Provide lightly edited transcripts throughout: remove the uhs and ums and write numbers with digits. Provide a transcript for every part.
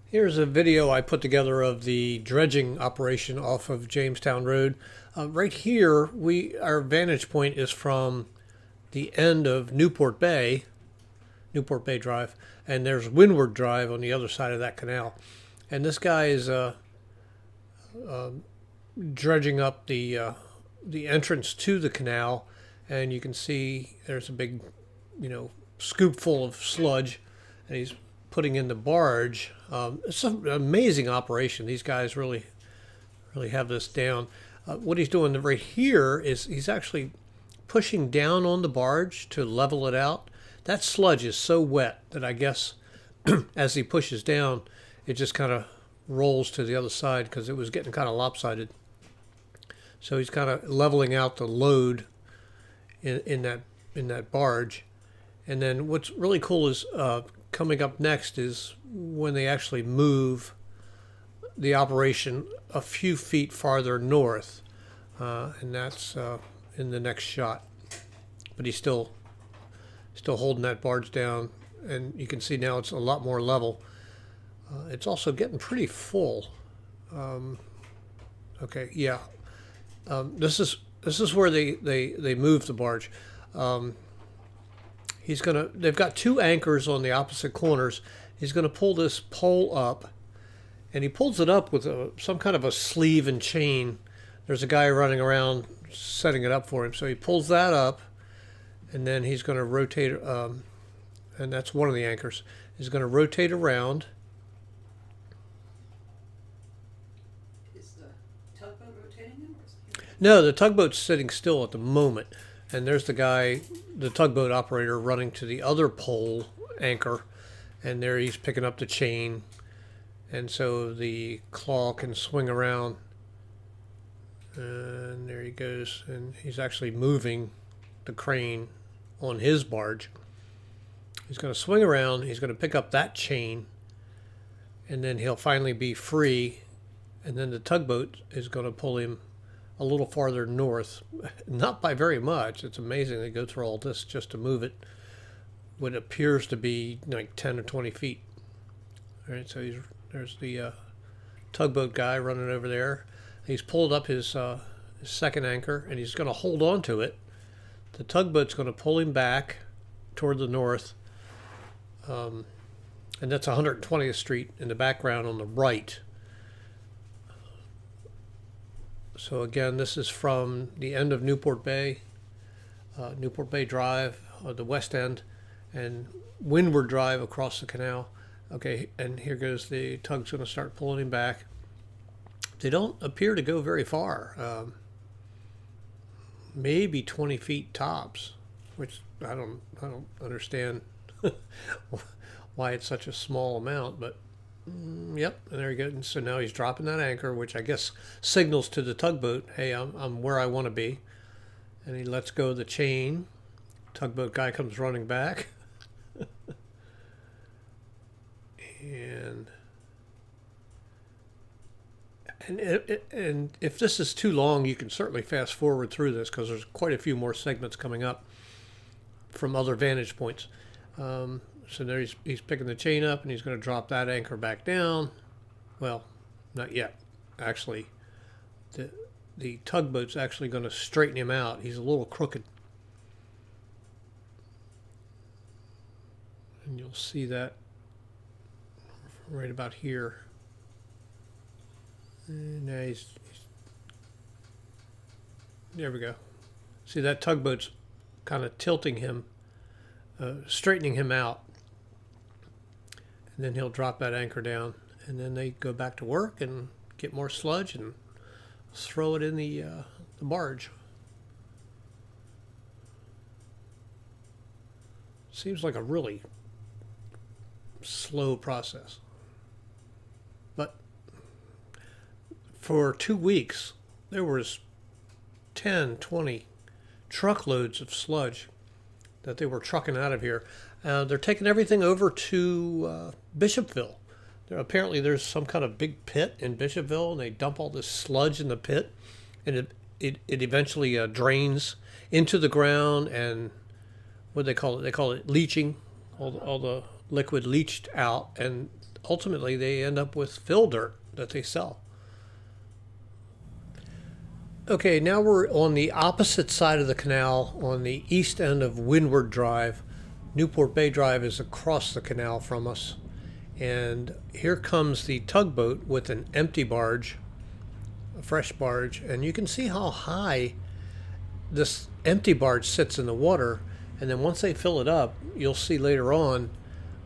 Here's a video I put together of the dredging operation off of Jamestown Road. Right here, our vantage point is from the end of Newport Bay Drive, and there's Windward Drive on the other side of that canal. And this guy is dredging up the entrance to the canal, and you can see there's a big, scoop full of sludge, and he's putting in the barge. It's an amazing operation. These guys really have this down. What he's doing right here is he's actually pushing down on the barge to level it out. That sludge is so wet that I guess as he pushes down, it just kind of rolls to the other side because it was getting kind of lopsided. So he's kind of leveling out the load in that barge. And then what's really cool is coming up next is when they actually move the operation a few feet farther north, and that's in the next shot. But he's still holding that barge down, and you can see now it's a lot more level. It's also getting pretty full. Okay, yeah. This is where they move the barge. They've got two anchors on the opposite corners. He's gonna pull this pole up, and he pulls it up with some kind of a sleeve and chain. There's a guy running around setting it up for him. So he pulls that up, and then he's gonna rotate, and that's one of the anchors. He's gonna rotate around. Is the tugboat rotating him? No, the tugboat's sitting still at the moment. And there's the guy, the tugboat operator, running to the other pole anchor, and there he's picking up the chain, and so the claw can swing around. And there he goes, and he's actually moving the crane on his barge. He's going to swing around, he's going to pick up that chain, and then he'll finally be free, and then the tugboat is going to pull him a little farther north, not by very much. It's amazing they go through all this just to move it what appears to be like 10 or 20 feet. All right, so there's the tugboat guy running over there. He's pulled up his second anchor, and he's going to hold on to it. The tugboat's going to pull him back toward the north, and that's 120th Street in the background on the right. So again, this is from the end of Newport Bay Drive, the west end, and Windward Drive across the canal. Okay, and here goes the tug's going to start pulling him back. They don't appear to go very far, maybe 20 feet tops, which I don't understand why it's such a small amount, but. Yep, and there he goes. And so now he's dropping that anchor, which I guess signals to the tugboat, hey, I'm where I want to be. And he lets go of the chain. Tugboat guy comes running back. and if this is too long, you can certainly fast forward through this because there's quite a few more segments coming up from other vantage points. So there he's picking the chain up, and he's going to drop that anchor back down. Well, not yet. Actually, the tugboat's actually going to straighten him out. He's a little crooked. And you'll see that right about here. And now there we go. See, that tugboat's kind of tilting him, straightening him out. And then he'll drop that anchor down, and then they go back to work and get more sludge and throw it in the barge. Seems like a really slow process. But for 2 weeks, there was 10, 20 truckloads of sludge that they were trucking out of here. They're taking everything over to Bishopville. Apparently there's some kind of big pit in Bishopville, and they dump all this sludge in the pit, and it eventually drains into the ground, and what do they call it? They call it leaching. All the liquid leached out, and ultimately they end up with fill dirt that they sell. Okay, now we're on the opposite side of the canal, on the east end of Windward Drive. Newport Bay Drive is across the canal from us. And here comes the tugboat with an empty barge, a fresh barge, and you can see how high this empty barge sits in the water. And then once they fill it up, you'll see later on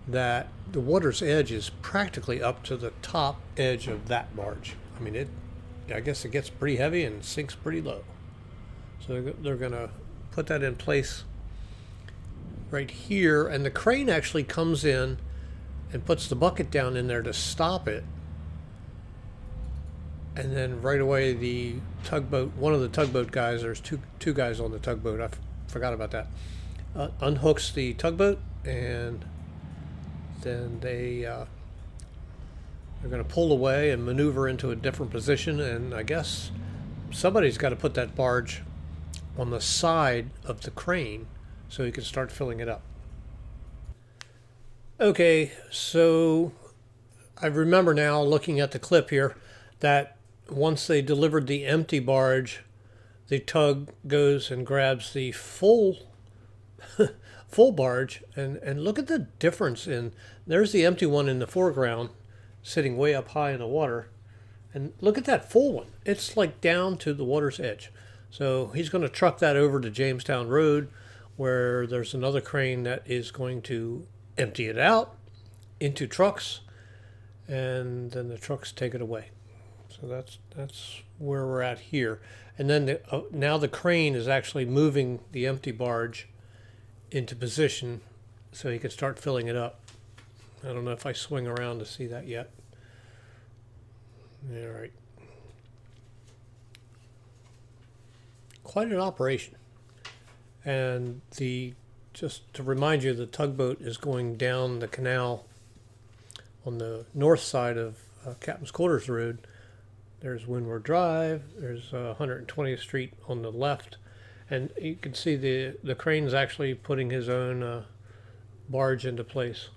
that the water's edge is practically up to the top edge of that barge. I mean, I guess it gets pretty heavy and sinks pretty low. So they're going to put that in place right here, and the crane actually comes in and puts the bucket down in there to stop it. And then right away the tugboat, one of the tugboat guys, there's two guys on the tugboat, I forgot about that, unhooks the tugboat, and then they're going to pull away and maneuver into a different position, and I guess somebody's got to put that barge on the side of the crane so he can start filling it up. Okay, so I remember now, looking at the clip here, that once they delivered the empty barge, the tug goes and grabs the full barge, and look at the difference in, there's the empty one in the foreground sitting way up high in the water, and look at that full one. It's like down to the water's edge. So he's going to truck that over to Jamestown Rd, where there's another crane that is going to empty it out into trucks, and then the trucks take it away. So that's where we're at here. And then now the crane is actually moving the empty barge into position so he can start filling it up. I don't know if I swing around to see that yet. All right. Quite an operation. And just to remind you, the tugboat is going down the canal on the north side of Captain's Quarters Road. There's Windward Drive, there's 120th Street on the left, and you can see the crane's actually putting his own barge into place.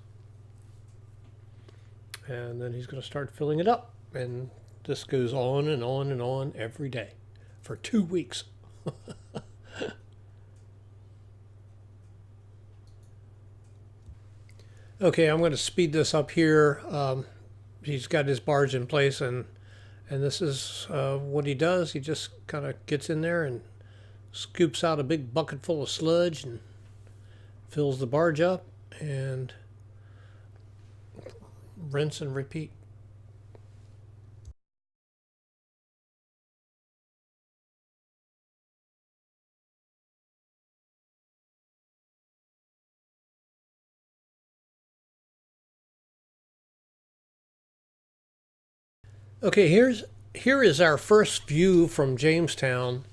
And then he's going to start filling it up, and this goes on and on and on every day for 2 weeks. Okay, I'm going to speed this up here. He's got his barge in place, and this is what he does. He just kind of gets in there and scoops out a big bucket full of sludge and fills the barge up, and rinse and repeat. Okay, here is our first view from Jamestown.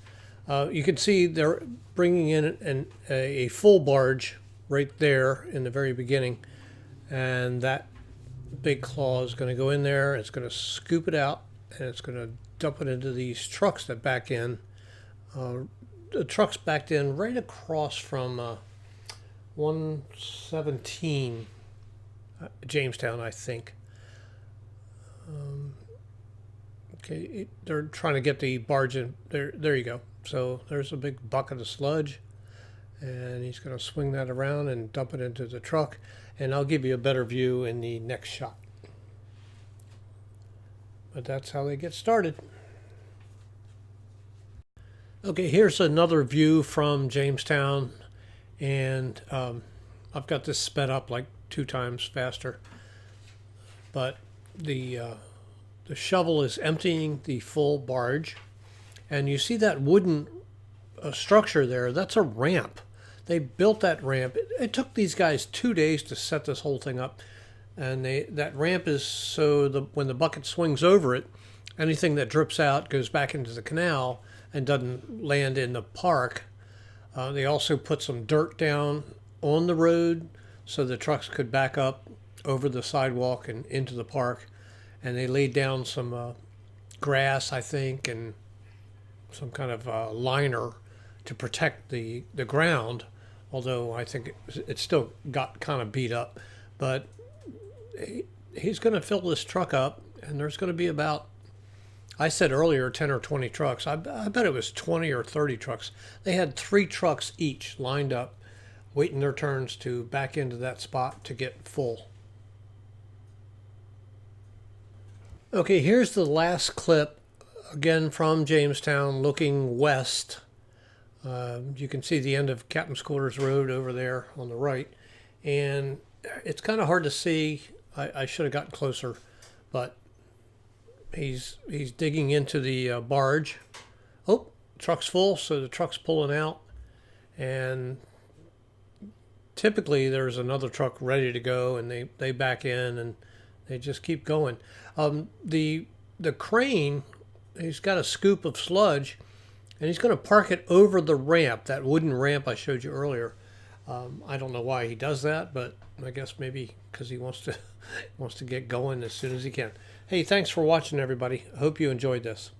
You can see they're bringing in a full barge right there in the very beginning, and that big claw is going to go in there. It's going to scoop it out, and it's going to dump it into these trucks that back in. The trucks backed in right across from 117 Jamestown, I think. Okay, they're trying to get the barge in. There you go. So there's a big bucket of sludge, and he's going to swing that around and dump it into the truck, and I'll give you a better view in the next shot. But that's how they get started. Okay, here's another view from Jamestown, and I've got this sped up like 2 times faster, but the shovel is emptying the full barge, and you see that wooden structure there. That's a ramp. They built that ramp. It took these guys 2 days to set this whole thing up, and that ramp is so when the bucket swings over it, anything that drips out goes back into the canal and doesn't land in the park. They also put some dirt down on the road so the trucks could back up over the sidewalk and into the park. And they laid down some grass, I think, and some kind of liner to protect the ground, although I think it still got kind of beat up. But he's going to fill this truck up, and there's going to be about, I said earlier, 10 or 20 trucks. I bet it was 20 or 30 trucks. They had 3 trucks each lined up, waiting their turns to back into that spot to get full. Okay, here's the last clip, again from Jamestown, looking west. You can see the end of Captain's Quarters Road over there on the right, and it's kind of hard to see. I should have gotten closer, but he's digging into the barge. Oh, truck's full, so the truck's pulling out, and typically there's another truck ready to go, and they back in and they just keep going. The crane, he's got a scoop of sludge, and he's going to park it over the ramp, that wooden ramp I showed you earlier. I don't know why he does that, but I guess maybe because he wants to get going as soon as he can. Hey, thanks for watching, everybody. I hope you enjoyed this.